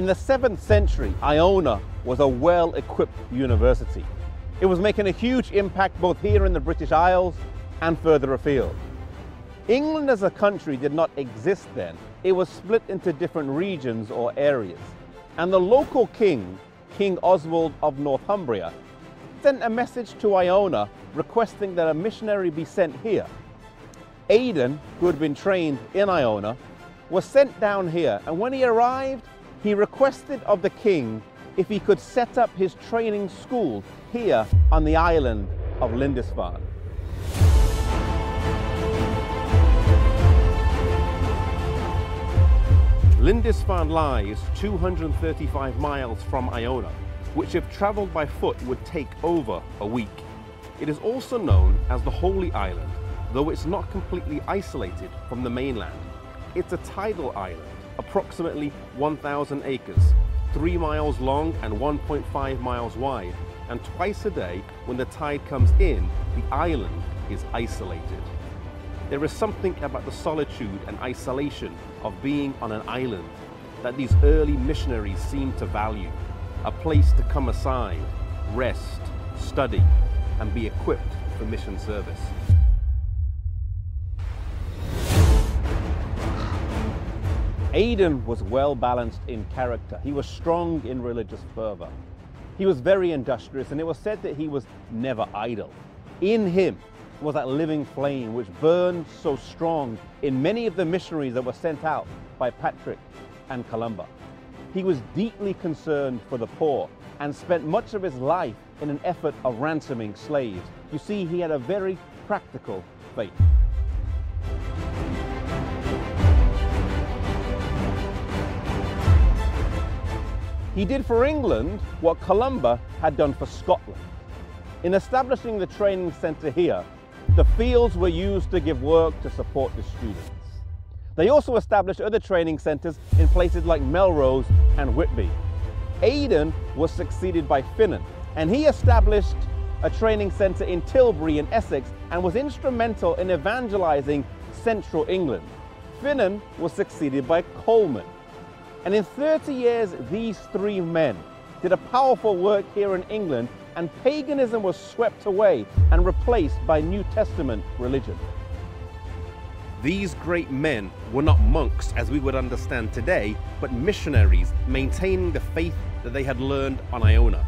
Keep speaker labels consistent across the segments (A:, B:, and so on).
A: In the 7th century, Iona was a well-equipped university. It was making a huge impact both here in the British Isles and further afield. England as a country did not exist then. It was split into different regions or areas. And the local king, King Oswald of Northumbria, sent a message to Iona requesting that a missionary be sent here. Áidan, who had been trained in Iona, was sent down here, and when he arrived, he requested of the king if he could set up his training school here on the island of Lindisfarne. Lindisfarne lies 235 miles from Iona, which if travelled by foot would take over a week. It is also known as the Holy Island, though it's not completely isolated from the mainland. It's a tidal island, approximately 1,000 acres, 3 miles long and 1.5 miles wide, and twice a day when the tide comes in, the island is isolated. There is something about the solitude and isolation of being on an island that these early missionaries seemed to value, a place to come aside, rest, study, and be equipped for mission service. Áidan was well balanced in character. He was strong in religious fervor. He was very industrious, and it was said that he was never idle. In him was that living flame which burned so strong in many of the missionaries that were sent out by Patrick and Columba. He was deeply concerned for the poor and spent much of his life in an effort of ransoming slaves. You see, he had a very practical faith. He did for England what Columba had done for Scotland. In establishing the training centre here, the fields were used to give work to support the students. They also established other training centres in places like Melrose and Whitby. Áidan was succeeded by Finan, and he established a training centre in Tilbury in Essex and was instrumental in evangelising central England. Finan was succeeded by Coleman. And in 30 years, these three men did a powerful work here in England, and paganism was swept away and replaced by New Testament religion. These great men were not monks as we would understand today, but missionaries maintaining the faith that they had learned on Iona.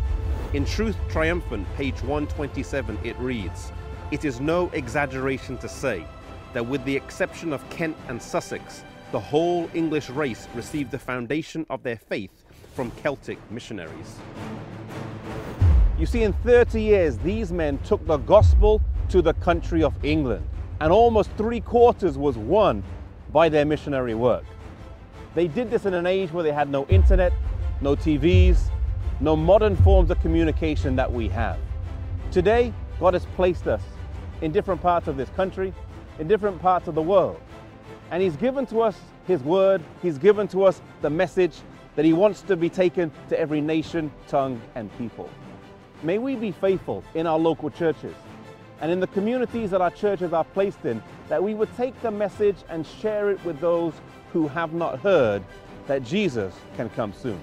A: In Truth Triumphant, page 127, it reads, "It is no exaggeration to say that with the exception of Kent and Sussex, the whole English race received the foundation of their faith from Celtic missionaries." You see, in 30 years, these men took the gospel to the country of England, and almost 3/4 was won by their missionary work. They did this in an age where they had no internet, no TVs, no modern forms of communication that we have. Today, God has placed us in different parts of this country, in different parts of the world. And He's given to us His word, He's given to us the message that He wants to be taken to every nation, tongue, and people. May we be faithful in our local churches and in the communities that our churches are placed in, that we would take the message and share it with those who have not heard that Jesus can come soon.